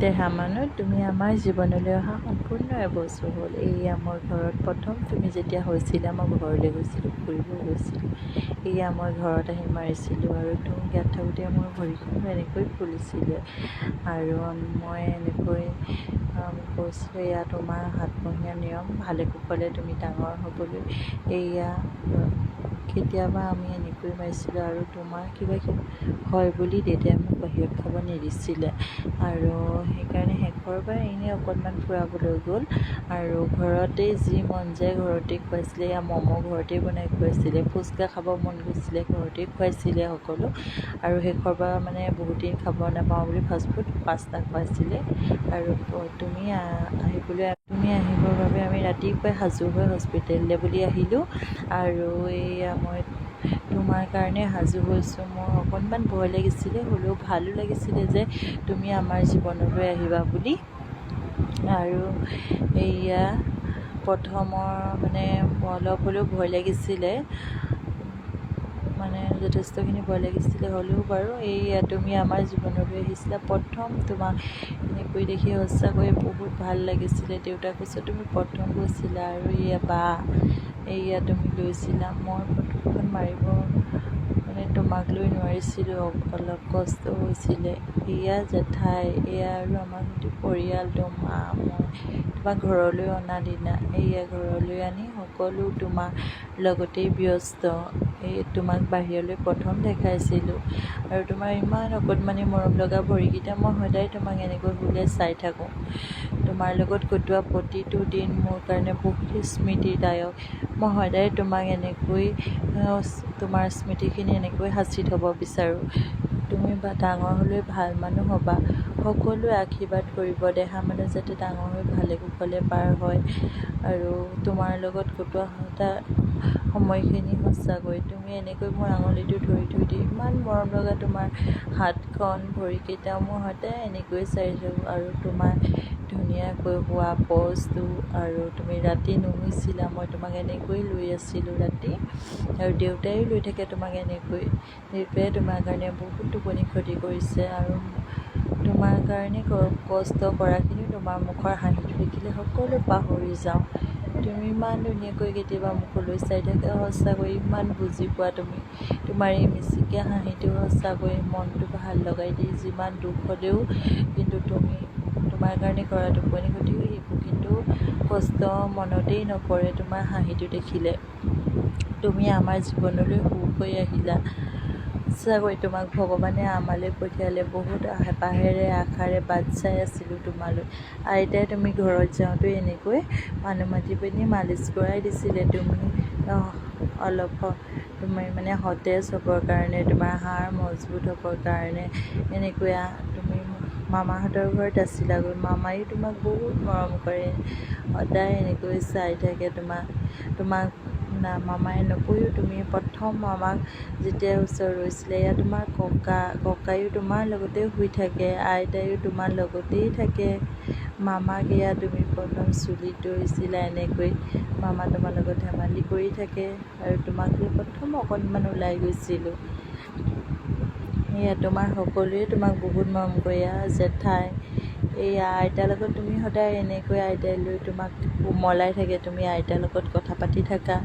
দেহামানত তুমি আমাৰ জীৱনলৈ অহা সম্পূৰ্ণ এবছৰ হ'ল। এয়া মই ঘৰত প্ৰথম তুমি যেতিয়া হৈছিলা, মই ঘৰলৈ গৈছিলোঁ, ফুৰিব গৈছিলোঁ। এয়া মই ঘৰত আহি মাৰিছিলোঁ আৰু তুমি গাত থাকোঁতে মোৰ ভৰিখন এনেকৈ ফুলিছিলে আৰু মই এনেকৈ কৈছিলোঁ, এয়া তোমাৰ সাতমহীয়া নিয়ম, ভালে কুশলে তুমি ডাঙৰ হ'বলৈ। এয়া কেতিয়াবা আমি এনেকৈ মাৰিছিলোঁ আৰু তোমাৰ কিবা হয় বুলি দেউতাই মোক বাহিৰত খাব নিদিছিলে আৰু সেইকাৰণে শেষৰবাৰ এনেই অকণমান ফুৰাবলৈ গ'ল আৰু ঘৰতেই যি মন যায় ঘৰতেই খুৱাইছিলে। এয়া ম'ম' ঘৰতেই বনাই খুৱাইছিলে, ফুচকা খাব মন গৈছিলে ঘৰতেই খুৱাইছিলে সকলো। আৰু শেষৰবাৰ মানে বহুত দিন খাব নাপাওঁ বুলি ফাষ্টফুড পাস্তা খুৱাইছিলে আৰু তুমি আহিবৰ বাবে আমি ৰাতিপুৱাই সাজু হৈ হস্পিটেললৈ বুলি আহিলোঁ আৰু এয়া মই তোমাৰ কাৰণে সাজু হৈছোঁ। মোৰ অকণমান ভয় লাগিছিলে, হ'লেও ভালো লাগিছিলে যে তুমি আমাৰ জীৱনলৈ আহিবা বুলি। আৰু এয়া প্ৰথমৰ মানে অলপ হ'লেও ভয় লাগিছিলে, মানে যথেষ্টখিনি ভয় লাগিছিলে, হ'লেও বাৰু এয়া তুমি আমাৰ জীৱনলৈ আহিছিলা প্ৰথম। তোমাক এনেকৈ দেখি সঁচাকৈয়ে বহুত ভাল লাগিছিলে। দেউতাক কৈছে তুমি প্ৰথম গৈছিলা আৰু এয়া বা এয়া তুমি লৈছিলা। মই ফটোখন মাৰিব মানে তোমাক লৈ নোৱাৰিছিলোঁ, অলপ কষ্ট হৈছিলে। এয়া জেঠাই, এয়া আৰু আমাৰ গোটেই পৰিয়ালটো, মা, মই তোমাক ঘৰলৈ অনা দিনা এয়া ঘৰলৈ আনি সকলো তোমাৰ লগতেই ব্যস্ত। তোমাক বাহিৰলৈ প্ৰথম দেখাইছিলোঁ আৰু তোমাৰ ইমান অকণমানি মৰম লগা ভৰিকেইটা, মই সদায় তোমাক এনেকৈ শুলে চাই থাকোঁ। তোমাৰ লগত কটোৱা প্ৰতিটো দিন মোৰ কাৰণে বহুত স্মৃতিদায়ক। মই সদায় তোমাক এনেকৈ তোমাৰ স্মৃতিখিনি এনেকৈ সাঁচি থ'ব বিচাৰোঁ। তুমি ডাঙৰ হ'লে ভাল মানুহ হ'বা, সকলোৱে আশীৰ্বাদ কৰিব দেহা মানুহ যাতে ডাঙৰ হৈ ভালে কুশলে পাৰ হয়। আৰু তোমাৰ লগত কটোৱা সময়খিনি সঁচাকৈ তুমি এনেকৈ মোৰ আঙুলিটো ধৰি থৈ দি ইমান মৰম লগা তোমাৰ হাতখন ভৰিকেইটা মই সদায় এনেকৈ চাই থাকোঁ আৰু তোমাৰ ধুনীয়াকৈ হোৱা পজটো আৰু তুমি ৰাতি নুশুইছিলা, মই তোমাক এনেকৈ লৈ আছিলোঁ ৰাতি আৰু দেউতাইও লৈ থাকে তোমাক এনেকৈ। দেউতাই তোমাৰ কাৰণে বহুত টোপনি ক্ষতি কৰিছে আৰু তোমাৰ কাৰণে কষ্ট কৰাখিনিও তোমাৰ মুখৰ হাঁহিটো দেখিলে সকলো পাহৰি যাওঁ। তুমি ইমান ধুনীয়াকৈ কেতিয়াবা মুখলৈ চাই থাকা, সঁচাকৈ ইমান বুজি পোৱা তুমি। তোমাৰ এই মিচিকীয়া হাঁহিটো সঁচাকৈ মনটো ভাল লগাই দিয়ে। যিমান দুখ হ'লেও কিন্তু তুমি তোমাৰ কাৰণে কৰা টোপনি ক্ষতি একো কিন্তু কষ্ট মনতেই নপৰে তোমাৰ হাঁহিটো দেখিলে। তুমি আমাৰ জীৱনলৈ সুখ হৈ আহিলা। সঁচাকৈ তোমাক ভগৱানে আমালৈ পঠিয়ালে। বহুত হেঁপাহেৰে আশাৰে বাট চাই আছিলোঁ তোমালৈ। আইতাই তুমি ঘৰত যাওঁতে এনেকৈ মানুহ মাতি পিনি মালিচ কৰাই দিছিলে। তুমি অলপ তুমি মানে সতেজ হ'বৰ কাৰণে, তোমাৰ হাড় মজবুত হ'বৰ কাৰণে এনেকৈ তুমি মামাহঁতৰ ঘৰত আছিলাগৈ। মামায়ো তোমাক বহুত মৰম কৰে, সদায় এনেকৈ চাই থাকে তোমাক মামাই নকৈও তুমি প্ৰথম মামাক যেতিয়া ওচৰত ৰৈছিলে, এয়া তোমাৰ ককায়ো তোমাৰ লগতে শুই থাকে, আইতায়ো তোমাৰ লগতেই থাকে। মামাক এয়া তুমি প্ৰথম চুলিত ধৰিছিলা এনেকৈ, মামা তোমাৰ লগত ধেমালি কৰি থাকে আৰু তোমাক লৈ প্ৰথম অকণমান ওলাই গৈছিলোঁ। এয়া তোমাৰ সকলোৱে তোমাক বহুত মৰম কৰে। এয়া জেঠাই, এয়া আইতাৰ লগত তুমি সদায় এনেকৈ আইতাই লৈ তোমাক উমলাই থাকে, তুমি আইতাৰ লগত কথা পাতি থাকা।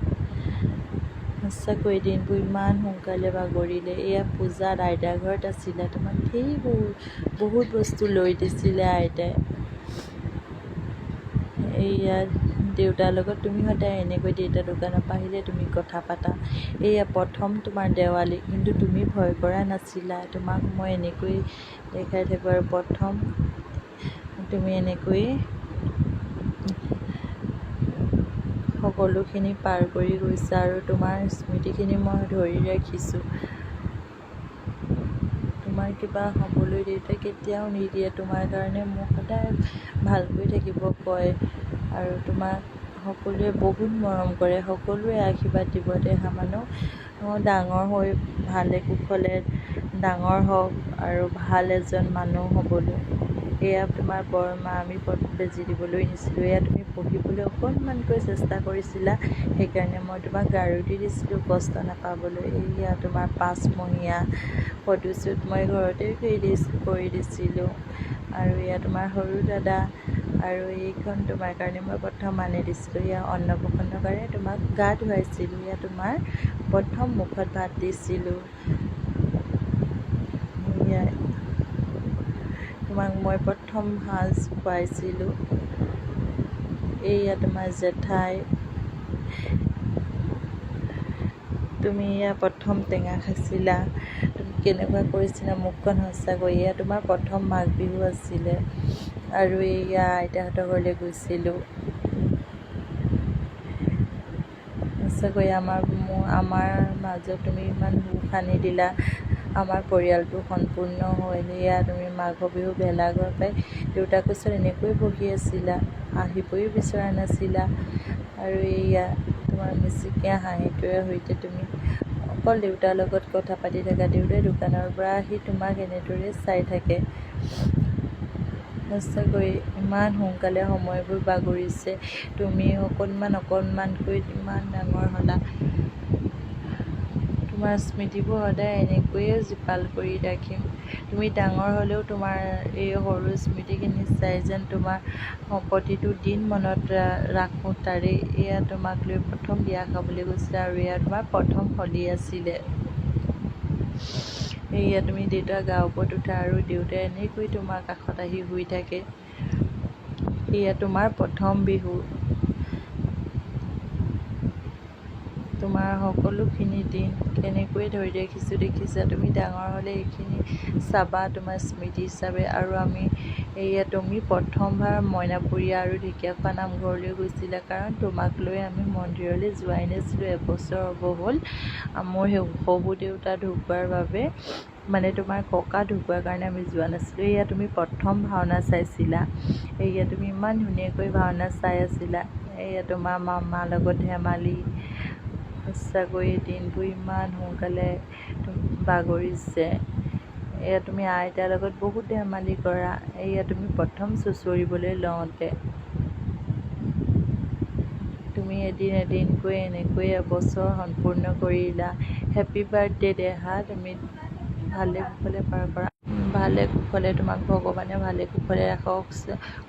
সঁচাকৈ দিনবোৰ ইমান সোনকালে বাগৰিলে। এয়া পূজাত আইতাৰ ঘৰত আছিলা, তোমাক বহুত বস্তু লৈ দিছিলে আইতাই। এয়া দেউতাৰ লগত তুমি সদায় এনেকৈ দেউতা দোকানৰ পৰা আহিলে তুমি কথা পাতা। এয়া প্ৰথম তোমাৰ দেৱালী, কিন্তু তুমি ভয় কৰা নাছিলা। তোমাক মই এনেকৈ দেখাই থাকোঁ আৰু প্ৰথম তুমি এনেকৈ সকলোখিনি পাৰ কৰি গৈছা আৰু তোমাৰ স্মৃতিখিনি মই ধৰি ৰাখিছোঁ। তোমাৰ কিবা হ'বলৈ দেউতাই কেতিয়াও নিদিয়ে। তোমাৰ কাৰণে মোক সদায় ভালকৈ থাকিব কয় আৰু তোমাক সকলোৱে বহুত মৰম কৰে, সকলোৱে আশীৰ্বাদ দিব। দেহা মানুহ ডাঙৰ হৈ ভালে কুশলে ডাঙৰ হওক আৰু ভাল এজন মানুহ হ'বলৈ। এয়া তোমাৰ বৰমা, আমি বেজী দিবলৈ নিছিলোঁ। এয়া তুমি বহিবলৈ অকণমানকৈ চেষ্টা কৰিছিলা, সেইকাৰণে মই তোমাক গাৰু দি দিছিলোঁ কষ্ট নাপাবলৈ। এইয়া তোমাৰ 5মহীয়া ফটোশ্বুট মই ঘৰতে কৰি দিছিলোঁ। আৰু এয়া তোমাৰ সৰু দাদা, আৰু এইখন তোমাৰ কাৰণে মই প্ৰথম আনি দিছিলোঁ। এয়া অন্নপ্ৰসন্নৰ কাৰণে তোমাক গা ধুৱাইছিলোঁ। এয়া তোমাৰ প্ৰথম মুখত ভাত দিছিলোঁ। এয়া তোমাক মই প্ৰথম সাজ খুৱাইছিলোঁ। এইয়া তোমাৰ জেঠাই, তুমি এয়া প্ৰথম টেঙা খাইছিলা, তুমি কেনেকুৱা কৰিছিলা মুখখন সঁচাকৈ। এয়া তোমাৰ প্ৰথম মাঘ বিহু আছিলে। আৰু এইয়া আইতাহঁতৰ ঘৰলৈ গৈছিলোঁ। সঁচাকৈ আমাৰ মাজত তুমি ইমান সুখ আনি দিলা, আমাৰ পৰিয়ালটো সম্পূৰ্ণ হ'ল। এয়া তুমি মাঘ বিহু ভেলাঘৰ পাই দেউতাকৰ ওচৰত এনেকৈ বহি আছিলা, আহিবই বিচৰা নাছিলা। আৰু এইয়া তোমাৰ মিচিকীয়া হাঁহিটোৰে সৈতে তুমি অকল দেউতাৰ লগত কথা পাতি থাকা। দেউতাই দোকানৰ পৰা আহি তোমাক এনেদৰে চাই থাকে। সঁচাকৈ ইমান সোনকালে সময়বোৰ বাগৰিছে, তুমি অকণমানকৈ ইমান ডাঙৰ হ'লা। তোমাৰ স্মৃতিবোৰ সদায় এনেকৈয়ে জীপাল কৰি ৰাখিম। তুমি ডাঙৰ হ'লেও তোমাৰ এই সৰু স্মৃতিখিনি চাই যেন তোমাৰ প্ৰতিটো দিন মনত ৰাখোঁ তাৰেই। এয়া তোমাক লৈ প্ৰথম বিয়া খাবলৈ গৈছিলে, আৰু এয়া তোমাৰ প্ৰথম হলি আছিলে। এইয়া তুমি দেউতাৰ গাৰ ওপৰত উঠা, আৰু দেউতাই এনেকৈ তোমাৰ কাষত আহি শুই থাকে। এয়া তোমাৰ প্ৰথম বিহু। তোমাৰ সকলোখিনি দিন কেনেকৈ ধৰি ৰাখিছোঁ দেখিছা। তুমি ডাঙৰ হ'লে এইখিনি চাবা তোমাৰ স্মৃতি হিচাপে। আৰু তুমি প্ৰথমবাৰ মইনাপুৰীয়া আৰু ঢেকীয়াখোৱা নামঘৰলৈ গৈছিলা, কাৰণ তোমাক লৈ আমি মন্দিৰলৈ যোৱাই নাছিলোঁ। এবছৰ হ'ব হ'ল মোৰ শহুৰ দেউতা ঢুকোৱাৰ বাবে, মানে তোমাৰ ককা ঢুকোৱাৰ কাৰণে আমি যোৱা নাছিলোঁ। এয়া তুমি প্ৰথম ভাওনা চাইছিলা। এয়া তুমি ইমান ধুনীয়াকৈ ভাওনা চাই আছিলা। এয়া তোমাৰ মামাৰ লগত ধেমালি। সঁচাকৈ দিনবোৰ ইমান সোনকালে বাগৰিছে। এয়া তুমি আইতাৰ লগত বহুত ধেমালি কৰা। এয়া তুমি প্ৰথম চুঁচৰিবলৈ লওঁতে তুমি এদিনকৈ এনেকৈ এবছৰ সম্পূৰ্ণ কৰিলা। হেপী বাৰ্থডে দেহা, তুমি ভালে কুশলে পাৰ কৰা। ভালে কুশলে তোমাক ভগৱানে ভালে কুশলে ৰাখক,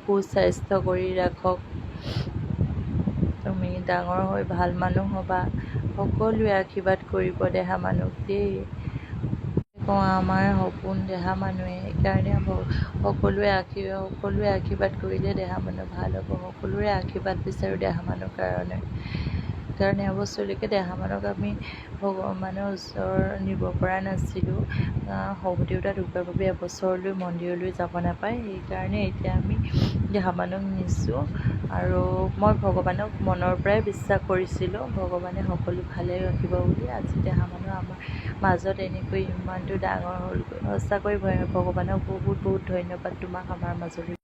সুস্বাস্থ্য কৰি ৰাখক। তুমি ডাঙৰ হৈ ভাল মানুহ হ'বা। সকলোৱে আশীৰ্বাদ কৰিব দেহা মানুহক দেই। কওঁ আমাৰ সপোন দেহা মানুহে, সেইকাৰণে সকলোৱে আশীৰ্বাদ কৰিলে দেহা মানুহ ভাল হ'ব। সকলোৰে আশীৰ্বাদ বিচাৰোঁ দেহা মানুহৰ কাৰণে। কাৰণ এবছৰলৈকে দেহা মানুহক আমি ভগৱানৰ ওচৰ নিব পৰা নাছিলোঁ। শহুৰ দেউতা ঢুকোৱাৰ বাবে এবছৰলৈ মন্দিৰলৈ যাব নাপায়, সেইকাৰণে এতিয়া আমি দেহা মানুহক নিছোঁ। আৰু মই ভগৱানক মনৰ পৰাই বিশ্বাস কৰিছিলোঁ, ভগৱানে সকলো ভালে ৰাখিব বুলি। আজি দেহা মানুহ আমাৰ মাজত এনেকৈ ইমানটো ডাঙৰ হ'ল। সঁচাকৈ ভগৱানক বহুত বহুত ধন্যবাদ তোমাক আমাৰ মাজলৈ